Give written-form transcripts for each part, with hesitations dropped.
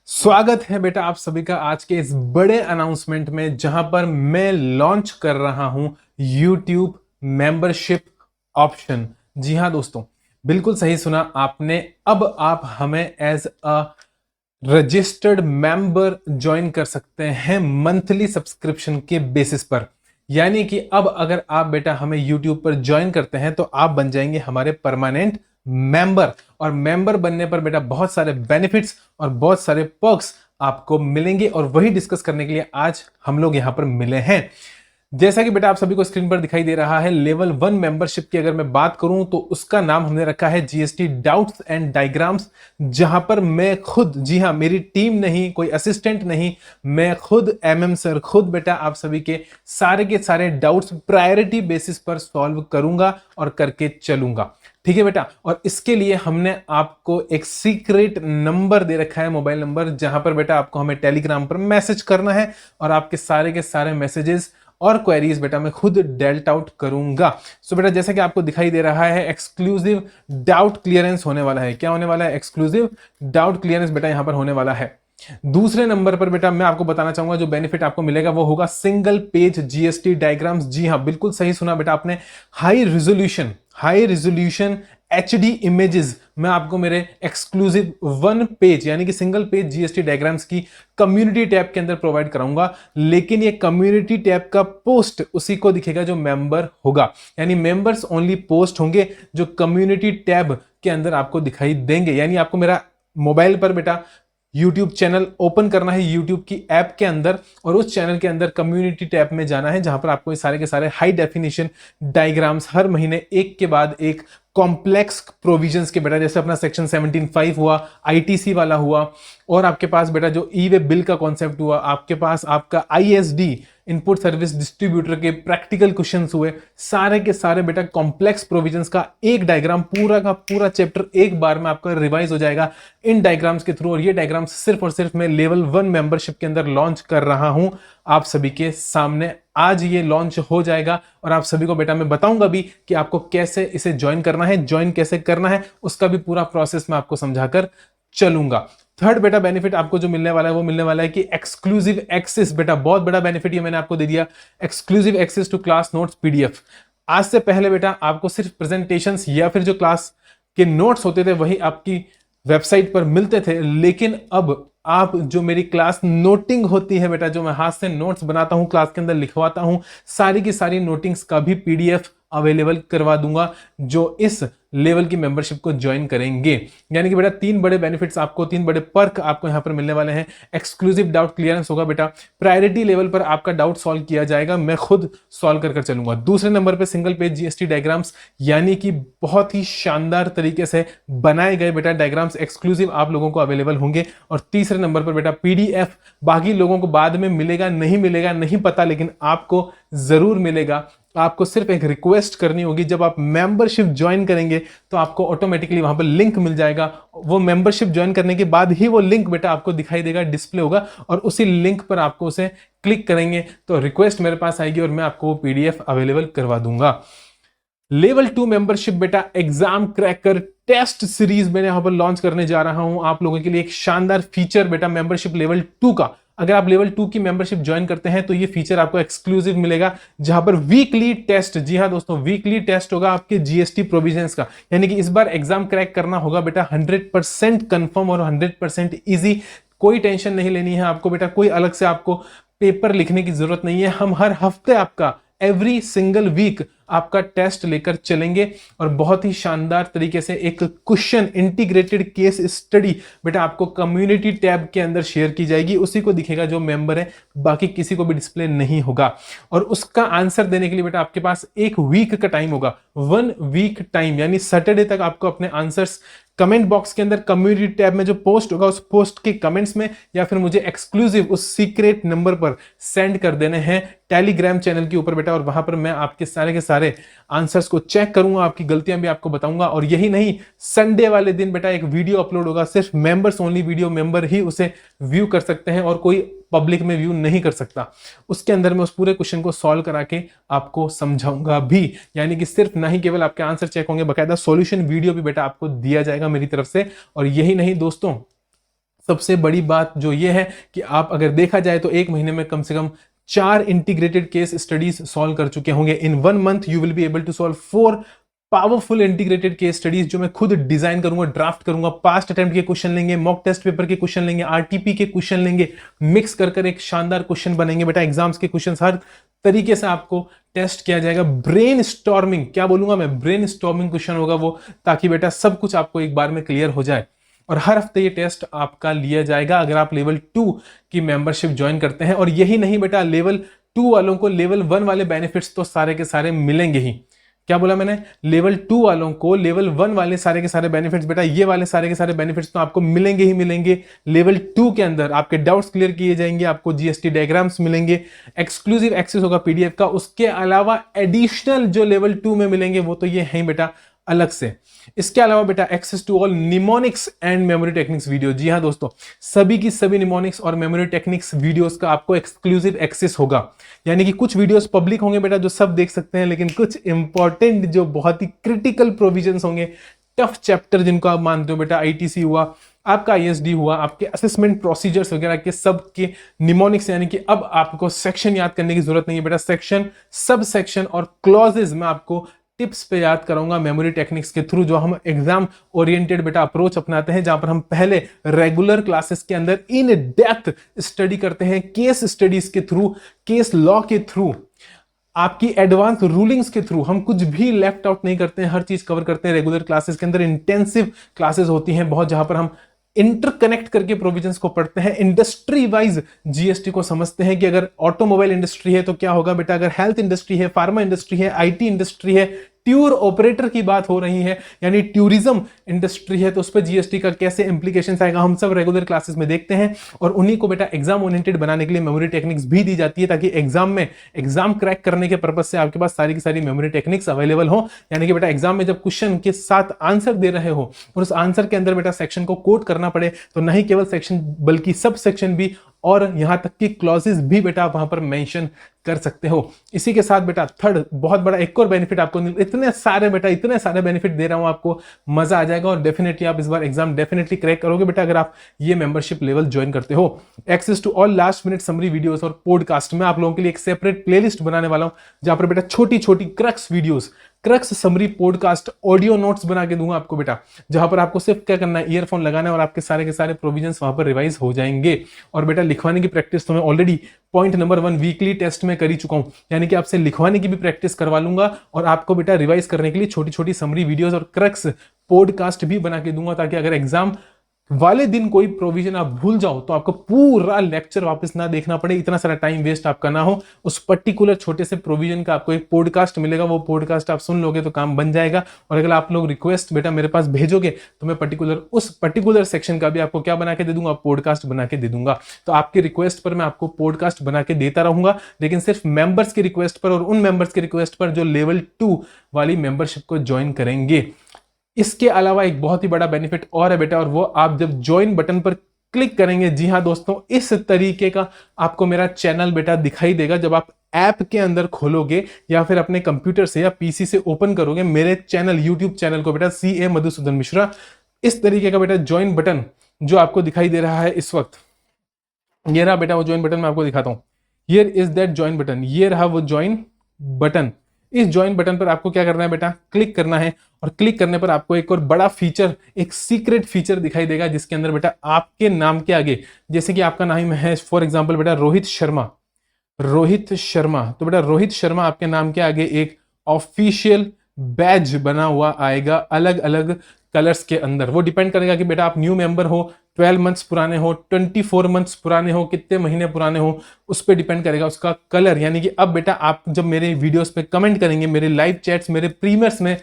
स्वागत है बेटा आप सभी का आज के इस बड़े अनाउंसमेंट में, जहां पर मैं लॉन्च कर रहा हूं YouTube मेंबरशिप ऑप्शन। जी हां दोस्तों, बिल्कुल सही सुना आपने। अब आप हमें as a registered member join कर सकते हैं मंथली सब्सक्रिप्शन के बेसिस पर। यानी कि अब अगर आप बेटा हमें YouTube पर ज्वाइन करते हैं तो आप बन जाएंगे हमारे परमानेंट मेंबर। और मेंबर बनने पर बेटा बहुत सारे बेनिफिट्स और बहुत सारे पर्क्स आपको मिलेंगे, और वही डिस्कस करने के लिए आज हम लोग यहां पर मिले हैं। जैसा कि बेटा आप सभी को स्क्रीन पर दिखाई दे रहा है, लेवल 1 मेंबरशिप की अगर मैं बात करूं तो उसका नाम हमने रखा है जीएसटी डाउट्स एंड डायग्राम्स, जहां पर मैं खुद, जी हां, मेरी टीम नहीं, कोई असिस्टेंट नहीं, मैं खुद एमएम सर खुद बेटा आप सभी के सारे डाउट्स प्रायोरिटी बेसिस पर सॉल्व करूंगा और करके चलूंगा। ठीक है बेटा, और इसके लिए हमने आपको एक सीक्रेट नंबर दे रखा है, मोबाइल नंबर, जहां पर बेटा आपको हमें टेलीग्राम पर मैसेज करना है और आपके सारे के सारे मैसेजेस और क्वेरीज बेटा मैं खुद डेल्ट आउट करूंगा। सो बेटा जैसा कि आपको दिखाई दे रहा है, एक्सक्लूसिव डाउट क्लियरेंस होने वाला है। क्या होने वाला है? एक्सक्लूसिव डाउट क्लियरेंस बेटा यहां पर होने वाला है। दूसरे नंबर पर बेटा मैं आपको बताना चाहूंगा जो बेनिफिट आपको मिलेगा वो होगा सिंगल पेज जीएसटी डायग्राम्स। जी हां, बिल्कुल सही सुना बेटा आपने। हाई रिजोल्यूशन एचडी इमेजेस मैं आपको मेरे एक्सक्लूसिव 1 पेज यानी कि सिंगल पेज जीएसटी डायग्राम्स की कम्युनिटी टैब के अंदर प्रोवाइड कराऊंगा। लेकिन ये कम्युनिटी टैब का पोस्ट उसी को दिखेगा जो मेंबर होगा, यानी मेंबर्स ओनली पोस्ट होंगे जो कम्युनिटी टैब के अंदर आपको दिखाई देंगे। यानी आपको मेरा मोबाइल पर बेटा YouTube चैनल ओपन करना है YouTube की ऐप के अंदर, और उस चैनल के अंदर कम्युनिटी टैब में जाना है, जहां पर आपको ये सारे के सारे हाई डेफिनेशन डायग्राम्स हर महीने एक के बाद एक कॉम्प्लेक्स प्रोविजंस के बेटा, जैसे अपना सेक्शन 17(5) हुआ, आईटीसी वाला हुआ, और आपके पास बेटा जो ई वे बिल का कॉन्सेप्ट हुआ, आपके पास आपका आईएसडी इनपुट सर्विस डिस्ट्रीब्यूटर के प्रैक्टिकल क्वेश्चंस हुए, सारे के सारे बेटा कॉम्प्लेक्स प्रोविजंस का एक डायग्राम, पूरा का पूरा चैप्टर एक बार में आपका रिवाइज हो जाएगा इन डायग्राम्स के थ्रू। और ये डायग्राम्स सिर्फ और सिर्फ मैं लेवल 1 मेंबरशिप के अंदर लॉन्च कर रहा हूं आप सभी के सामने। आज ये लॉन्च हो जाएगा और आप सभी को बेटा मैं बताऊंगा भी कि आपको कैसे इसे ज्वाइन करना है, ज्वाइन कैसे करना है, उसका भी पूरा प्रोसेस मैं आपको समझाकर चलूंगा। थर्ड बेटा बेनिफिट आपको जो मिलने वाला है वो मिलने वाला है कि एक्सक्लूसिव एक्सेस। बेटा बहुत बड़ा बेनिफिट ये मैंने आपको दे दिया, exclusive access to class notes PDF. आज से पहले बेटा आपको सिर्फ प्रेजेंटेशंस या फिर जो क्लास के नोट्स होते थे वही आपकी वेबसाइट पर मिलते थे, लेकिन अब आप जो मेरी क्लास नोटिंग होती है बेटा, जो मैं हाथ से नोट्स बनाता हूं, क्लास के अंदर लिखवाता हूं, सारी की सारी नोटिंग्स का भी पीडीएफ अवेलेबल करवा दूंगा जो इस लेवल की मेंबरशिप को ज्वाइन करेंगे। यानी कि बेटा तीन बड़े बेनिफिट्स आपको, तीन बड़े पर्क आपको यहां पर मिलने वाले हैं। एक्सक्लूसिव डाउट क्लियरेंस होगा बेटा, प्रायोरिटी लेवल पर आपका डाउट सॉल्व किया जाएगा, मैं खुद सॉल्व कर चलूंगा। दूसरे नंबर पे सिंगल पेज जीएसटी डायग्राम्स, यानी कि बहुत ही शानदार तरीके से बनाए गए बेटा डायग्राम्स एक्सक्लूसिव आप लोगों को अवेलेबल होंगे। और तीसरे नंबर पर बेटा पीडीएफ, बाकी लोगों को बाद में मिलेगा नहीं पता, लेकिन आपको जरूर मिलेगा। आपको सिर्फ एक रिक्वेस्ट करनी होगी, जब आप मेंबरशिप ज्वाइन करेंगे तो आपको ऑटोमेटिकली वहां पर लिंक मिल जाएगा। वो मेंबरशिप ज्वाइन करने के बाद ही वो लिंक बेटा आपको दिखाई देगा, डिस्प्ले होगा, और उसी लिंक पर आपको उसे क्लिक करेंगे तो रिक्वेस्ट मेरे पास आएगी और मैं आपको वो पीडीएफ अवेलेबल करवा दूंगा। लेवल 2 मेंबरशिप बेटा एग्जाम क्रैकर टेस्ट सीरीज मैंने यहां पर लॉन्च करने जा रहा हूं आप लोगों के लिए। एक शानदार फीचर बेटा मेंबरशिप लेवल 2 का, अगर आप लेवल 2 की मेंबरशिप ज्वाइन करते हैं तो ये फीचर आपको एक्सक्लूसिव मिलेगा, जहां पर वीकली टेस्ट, जी हां दोस्तों, वीकली टेस्ट होगा आपके जीएसटी प्रोविजंस का। यानी कि इस बार एग्जाम क्रैक करना होगा बेटा 100% कंफर्म और 100% इजी। कोई टेंशन नहीं लेनी है आपको बेटा, कोई अलग से आपको पेपर लिखने की जरूरत नहीं है। हम हर हफ्ते आपका एवरी सिंगल वीक आपका टेस्ट लेकर चलेंगे, और बहुत ही शानदार तरीके से एक क्वेश्चन इंटीग्रेटेड केस स्टडी बेटा आपको कम्युनिटी टैब के अंदर शेयर की जाएगी। उसी को दिखेगा जो मेंबर है, बाकी किसी को भी डिस्प्ले नहीं होगा। और उसका आंसर देने के लिए बेटा आपके पास एक वीक का टाइम होगा, 1 वीक टाइम, यानी सैटरडे तक आपको अपने आंसर्स कमेंट बॉक्स के अंदर कम्युनिटी टैब में जो पोस्ट होगा उस पोस्ट के कमेंट्स में, या फिर मुझे एक्सक्लूसिव उस सीक्रेट नंबर पर सेंड कर देने हैं टेलीग्राम चैनल के ऊपर बेटा। और वहां पर मैं आपके सारे के सारे आंसर्स को चेक करूंगा, आपकी गलतियां भी आपको बताऊंगा। और यही नहीं, संडे वाले दिन बेटा एक वीडियो अपलोड होगा, सिर्फ मेंबर्स ओनली वीडियो, मेंबर ही उसे व्यू कर सकते हैं और कोई पब्लिक में व्यू नहीं कर सकता। उसके अंदर मैं उस पूरे क्वेश्चन को सॉल्व करा के आपको समझाऊंगा भी। यानी कि सिर्फ ना ही केवल आपके आंसर चेक होंगे, बकायदा सॉल्यूशन वीडियो भी बेटा आपको दिया जाएगा मेरी तरफ से। और यही नहीं दोस्तों, सबसे बड़ी बात जो ये है कि आप अगर देखा जाए तो एक महीने में कम से कम 4 इंटीग्रेटेड केस स्टडीज सॉल्व कर चुके होंगे। In 1 month you will be able to solve 4 powerful integrated case studies जो मैं खुद डिजाइन करूंगा, ड्राफ्ट करूंगा। पास्ट अटेम्प्ट के क्वेश्चन लेंगे, मॉक टेस्ट पेपर के क्वेश्चन लेंगे, आरटीपी के क्वेश्चन लेंगे, मिक्स कर एक शानदार क्वेश्चन बनेंगे बेटा। एग्जाम्स के क्वेश्चन हर तरीके से आपको टेस्ट किया जाएगा। ब्रेन स्टॉर्मिंग, क्या बोलूंगा मैं, ब्रेन स्टॉर्मिंग क्वेश्चन होगा वो, ताकि बेटा सब कुछ आपको एक बार में क्लियर हो जाए। और हर हफ्ते ये टेस्ट आपका लिया जाएगा अगर आप लेवल 2 की मेंबरशिप ज्वाइन करते हैं। और यही नहीं बेटा, लेवल 2 वालों को लेवल 1 वाले बेनिफिट्स तो सारे के सारे मिलेंगे ही। क्या बोला मैंने, लेवल 2 वालों को लेवल 1 वाले सारे के सारे बेनिफिट्स बेटा, ये वाले सारे के सारे बेनिफिट्स तो आपको मिलेंगे ही मिलेंगे। लेवल 2 के अंदर आपके डाउट्स क्लियर किए जाएंगे, आपको जीएसटी डायग्राम्स मिलेंगे, एक्सक्लूसिव एक्सेस होगा पीडीएफ का। उसके अलावा एडिशनल जो लेवल 2 में मिलेंगे वो तो ये हैं बेटा अलग से। इसके अलावा बेटा access to all mnemonics and memory techniques video. जी हाँ दोस्तों, सभी की सभी निमोनिक्स और मेमोरी टेक्निक्स वीडियोस का आपको एक्सक्लूसिव एक्सेस होगा। यानी कि कुछ वीडियोस पब्लिक होंगे बेटा जो सब देख सकते हैं, लेकिन कुछ इंपॉर्टेंट जो बहुत ही क्रिटिकल प्रोविजंस होंगे, टफ चैप्टर जिनको आप मानते हो बेटा, आईटीसी हुआ, आपका आईएसडी हुआ, आपके असेसमेंट प्रोसीजर्स वगैरह के सब के निमोनिक्स, यानी कि अब आपको सेक्शन याद करने की जरूरत नहीं है बेटा। सेक्शन, सब सेक्शन और क्लॉजेज में आपको टिप्स पे याद कराऊंगा मेमोरी टेक्निक्स के थ्रू, जो हम एग्जाम ओरिएंटेड बेटा अप्रोच अपनाते हैं, जहां पर हम पहले रेगुलर क्लासेस के अंदर इन डेप्थ स्टडी करते हैं, केस स्टडीज के थ्रू, केस लॉ के थ्रू, आपकी एडवांस रूलिंग्स के थ्रू। हम कुछ भी लेफ्ट आउट नहीं करते हैं, हर चीज कवर करते हैं रेगुलर क्लासेस के अंदर। इंटेंसिव क्लासेस होती हैं बहुत, जहां पर हम इंटरकनेक्ट करके प्रोविजंस को पढ़ते हैं, इंडस्ट्री वाइज जीएसटी को समझते हैं कि अगर ऑटोमोबाइल इंडस्ट्री है तो क्या होगा बेटा, अगर हेल्थ इंडस्ट्री है, फार्मा इंडस्ट्री है, आईटी इंडस्ट्री है, टूर ऑपरेटर की बात हो रही है, यानी टूरिज्म इंडस्ट्री है, तो उस पर जीएसटी का कैसे इंप्लीकेशंस आएगा, हम सब रेगुलर क्लासेस में देखते हैं। और उन्हीं को बेटा एग्जाम ओरिएंटेड बनाने के लिए मेमोरी टेक्निक्स भी दी जाती है, ताकि एग्जाम में, एग्जाम क्रैक करने के पर्पज से आपके पास सारी की सारी मेमोरी टेक्निक्स अवेलेबल हो। यानी कि बेटा एग्जाम में जब क्वेश्चन के साथ आंसर दे रहे हो और उस आंसर के अंदर बेटा सेक्शन को कोट करना पड़े, तो नहीं केवल सेक्शन बल्कि सब सेक्शन भी, और यहां तक कि क्लॉजेस भी बेटा वहां पर मेंशन कर सकते हो। इसी के साथ बेटा थर्ड बहुत बड़ा एक और बेनिफिट आपको, इतने सारे बेटा, इतने सारे बेनिफिट दे रहा हूं आपको, मजा आ जाएगा। और डेफिनेटली आप इस बार एग्जाम डेफिनेटली क्रैक करोगे बेटा अगर आप ये मेंबरशिप लेवल ज्वाइन करते हो। Access to all last minute summary videos और पॉडकास्ट में आप लोगों के लिए एक सेपरेट प्लेलिस्ट बनाने वाला हूं, जहां पर बेटा छोटी छोटी crux videos, crux summary podcast audio notes बना के दूंगा आपको बेटा, जहां पर आपको सिर्फ क्या करना है, ईयरफोन लगाना है और आपके सारे के सारे प्रोविजंस वहां पर रिवाइज हो जाएंगे। और बेटा लिखवाने की प्रैक्टिस तो मैं already point number 1 weekly test में कर ही चुका हूं, यानी कि आपसे लिखवाने की भी प्रैक्टिस करवा लूंगा और आपको बेटा रिवाइज करने के लिए छोटी छोटी समरी वीडियोस और क्रक्स पॉडकास्ट भी बना के दूंगा, ताकि अगर एग्जाम वाले दिन कोई प्रोविजन आप भूल जाओ तो आपको पूरा लेक्चर वापस ना देखना पड़े, इतना सारा टाइम वेस्ट आपका ना हो। उस पर्टिकुलर छोटे से प्रोविजन का आपको एक पॉडकास्ट मिलेगा, वो पॉडकास्ट आप सुन लोगे तो काम बन जाएगा। और अगर आप लोग रिक्वेस्ट बेटा मेरे पास भेजोगे तो मैं उस पर्टिकुलर सेक्शन का भी आपको क्या बना के दे दूंगा, पॉडकास्ट बना के दे दूंगा। तो आपकी रिक्वेस्ट पर मैं आपको पॉडकास्ट बना के देता रहूंगा, लेकिन सिर्फ मेंबर्स की रिक्वेस्ट पर और उन मेंबर्स की रिक्वेस्ट पर जो लेवल 2 वाली मेंबरशिप को ज्वाइन करेंगे। इसके अलावा एक बहुत ही बड़ा बेनिफिट और है बेटा, और वो आप जब ज्वाइन बटन पर क्लिक करेंगे, जी हाँ दोस्तों, इस तरीके का आपको मेरा चैनल बेटा दिखाई देगा। जब आप ऐप के अंदर खोलोगे या फिर अपने कंप्यूटर से या पीसी से ओपन करोगे मेरे चैनल, यूट्यूब चैनल को बेटा, CA मधुसूदन मिश्रा, इस तरीके का बेटा ज्वाइन बटन जो आपको दिखाई दे रहा है इस वक्त, ये रहा बेटा वो ज्वाइन बटन, मैं आपको दिखाता हूं। Here is that join button, ये रहा वो ज्वाइन बटन। इस ज्वाइन बटन पर आपको क्या करना है बेटा, क्लिक करना है, और क्लिक करने पर आपको एक और बड़ा फीचर, एक सीक्रेट फीचर दिखाई देगा, जिसके अंदर बेटा आपके नाम के आगे, जैसे कि आपका नाम है फॉर एग्जांपल बेटा रोहित शर्मा, तो बेटा रोहित शर्मा आपके नाम के आगे एक ऑफिशियल बैज बना हुआ आएगा अलग अलग कलर्स के अंदर। वो डिपेंड करेगा कि बेटा आप न्यू मेंबर हो, 12 मंथ्स पुराने हो, 24 मंथ्स पुराने हो, कितने महीने पुराने हो, उस पर डिपेंड करेगा उसका कलर। यानी कि अब बेटा आप जब मेरे वीडियोस पे कमेंट करेंगे, मेरे लाइव चैट्स, मेरे प्रीमियर्स में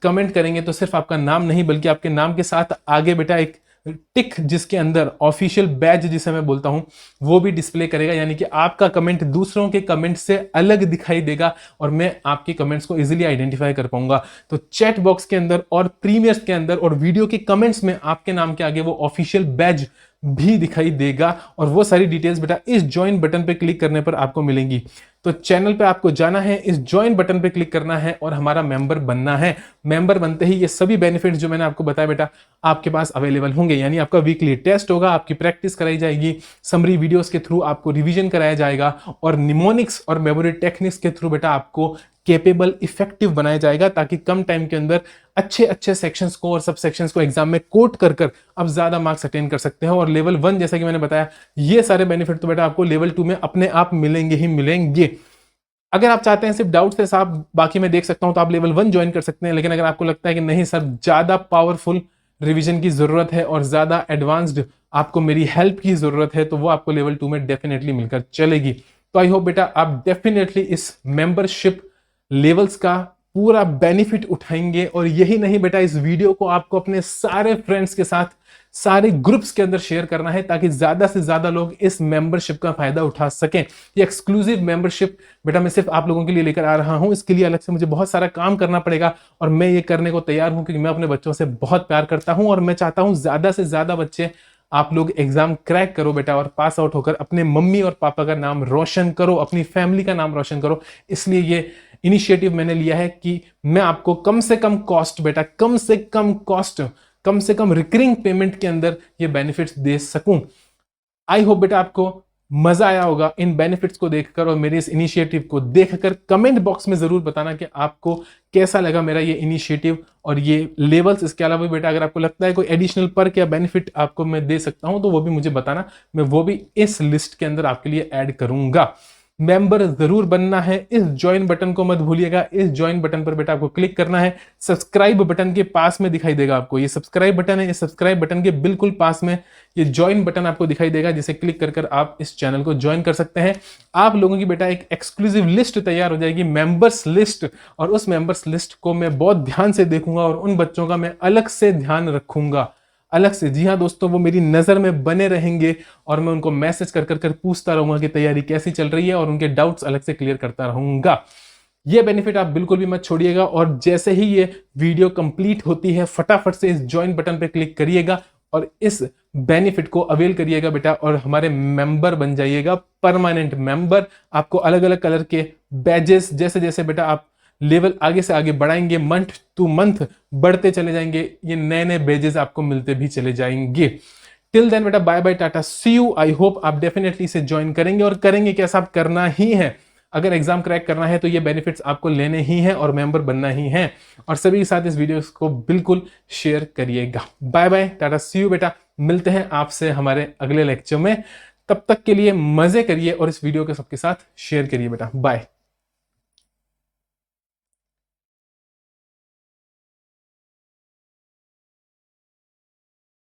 कमेंट करेंगे, तो सिर्फ आपका नाम नहीं बल्कि आपके नाम के साथ आगे बेटा एक टिक, जिसके अंदर ऑफिशियल बैज जिसे मैं बोलता हूं, वो भी डिस्प्ले करेगा। यानी कि आपका कमेंट दूसरों के कमेंट से अलग दिखाई देगा और मैं आपके कमेंट्स को इजीली आइडेंटिफाई कर पाऊंगा। तो चैट बॉक्स के अंदर और प्रीमियर्स के अंदर और वीडियो के कमेंट्स में आपके नाम के आगे वो ऑफिशियल बैज भी दिखाई देगा। और वो सारी डिटेल्स बेटा इस ज्वाइन बटन पे क्लिक करने पर आपको मिलेंगी। तो चैनल पे आपको जाना है, इस ज्वाइन बटन पे क्लिक करना है और हमारा मेंबर बनना है। मेंबर बनते ही ये सभी बेनिफिट्स जो मैंने आपको बताया बेटा आपके पास अवेलेबल होंगे। यानी आपका वीकली टेस्ट होगा, आपकी प्रैक्टिस कराई जाएगी, समरी वीडियोस के थ्रू आपको रिवीजन कराया जाएगा और निमोनिक्स और मेमोरी टेक्निक्स के थ्रू बेटा आपको केपेबल इफेक्टिव बनाया जाएगा, ताकि कम टाइम के अंदर अच्छे अच्छे सेक्शंस को और सब सेक्शंस को एग्जाम में कोट कर कर आप ज्यादा मार्क्स अटेन कर सकते हैं। और लेवल 1 जैसा कि मैंने बताया, ये सारे बेनिफिट तो बेटा आपको लेवल 2 में अपने आप मिलेंगे ही मिलेंगे। अगर आप चाहते हैं सिर्फ डाउट से साहब बाकी मैं देख सकता हूं, तो आप लेवल 1 ज्वाइन कर सकते हैं। लेकिन अगर आपको लगता है कि नहीं सर, ज्यादा पावरफुल रिवीजन की जरूरत है और ज्यादा एडवांस्ड आपको मेरी हेल्प की जरूरत है, तो वो आपको लेवल 2 में डेफिनेटली मिलकर चलेगी। तो आई होप बेटा आप डेफिनेटली इस मेंबरशिप लेवल्स का पूरा बेनिफिट उठाएंगे। और यही नहीं बेटा, इस वीडियो को आपको अपने सारे फ्रेंड्स के साथ सारे ग्रुप्स के अंदर शेयर करना है, ताकि ज्यादा से ज्यादा लोग इस मेंबरशिप का फायदा उठा सकें। ये एक्सक्लूसिव मेंबरशिप बेटा मैं सिर्फ आप लोगों के लिए लेकर आ रहा हूं। इसके लिए अलग से मुझे बहुत सारा काम करना पड़ेगा और मैं ये करने को तैयार हूं, क्योंकि मैं अपने बच्चों से बहुत प्यार करता हूं और मैं चाहता हूं ज्यादा से ज्यादा बच्चे आप लोग एग्जाम क्रैक करो बेटा और पास आउट होकर अपने मम्मी और पापा का नाम रोशन करो, अपनी फैमिली का नाम रोशन करो। इसलिए ये इनिशिएटिव मैंने लिया है कि मैं आपको कम से कम कॉस्ट बेटा, कम से कम कॉस्ट, कम से कम रिकरिंग पेमेंट के अंदर ये बेनिफिट्स दे सकूं। आई होप बेटा आपको मजा आया होगा इन बेनिफिट्स को देखकर और मेरे इस इनिशिएटिव को देखकर। कमेंट बॉक्स में जरूर बताना कि आपको कैसा लगा मेरा ये इनिशिएटिव और ये लेवल्स। इसके अलावा बेटा अगर आपको लगता है कोई एडिशनल पर्क या बेनिफिट आपको मैं दे सकता हूं, तो वो भी मुझे बताना, मैं वो भी इस लिस्ट के अंदर आपके लिए ऐड करूंगा। मेंबर जरूर बनना है, इस ज्वाइन बटन को मत भूलिएगा। इस ज्वाइन बटन पर बेटा आपको क्लिक करना है, सब्सक्राइब बटन के पास में दिखाई देगा आपको, ये सब्सक्राइब बटन है, इस सब्सक्राइब बटन के बिल्कुल पास में ये ज्वाइन बटन आपको दिखाई देगा, जिसे क्लिक कर कर आप इस चैनल को ज्वाइन कर सकते हैं। आप लोगों की बेटा एक एक्सक्लूसिव लिस्ट तैयार हो जाएगी, मेंबर्स लिस्ट, और उस मेंबर्स लिस्ट को मैं बहुत ध्यान से देखूंगा और उन बच्चों का मैं अलग से ध्यान रखूंगा, अलग से। जी हाँ दोस्तों, वो मेरी नजर में बने रहेंगे और मैं उनको मैसेज कर कर पूछता रहूंगा कि तैयारी कैसी चल रही है और उनके डाउट्स अलग से क्लियर करता रहूंगा। ये बेनिफिट आप बिल्कुल भी मत छोड़िएगा और जैसे ही ये वीडियो कंप्लीट होती है फटाफट से इस ज्वाइन बटन पे क्लिक करिएगा और इस बेनिफिट को अवेल करिएगा बेटा और हमारे मेंबर बन जाइएगा, परमानेंट मेंबर। आपको अलग अलग कलर के बैजेस, जैसे जैसे बेटा आप लेवल आगे से आगे बढ़ाएंगे, मंथ टू मंथ बढ़ते चले जाएंगे, ये नए नए बैजेस आपको मिलते भी चले जाएंगे। टिल देन बेटा bye bye, tata, see you. I hope आप डेफिनेटली इसे ज्वाइन करेंगे और करेंगे क्या साहब, करना ही है। अगर एग्जाम क्रैक करना है तो ये बेनिफिट्स आपको लेने ही हैं और मेंबर बनना ही है। और सभी के साथ इस वीडियो को बिल्कुल शेयर करिएगा। Bye bye, tata, see you बेटा। मिलते हैं आपसे हमारे अगले लेक्चर में। तब तक के लिए मजे करिए और इस वीडियो को सबके साथ शेयर करिए बेटा। बाय।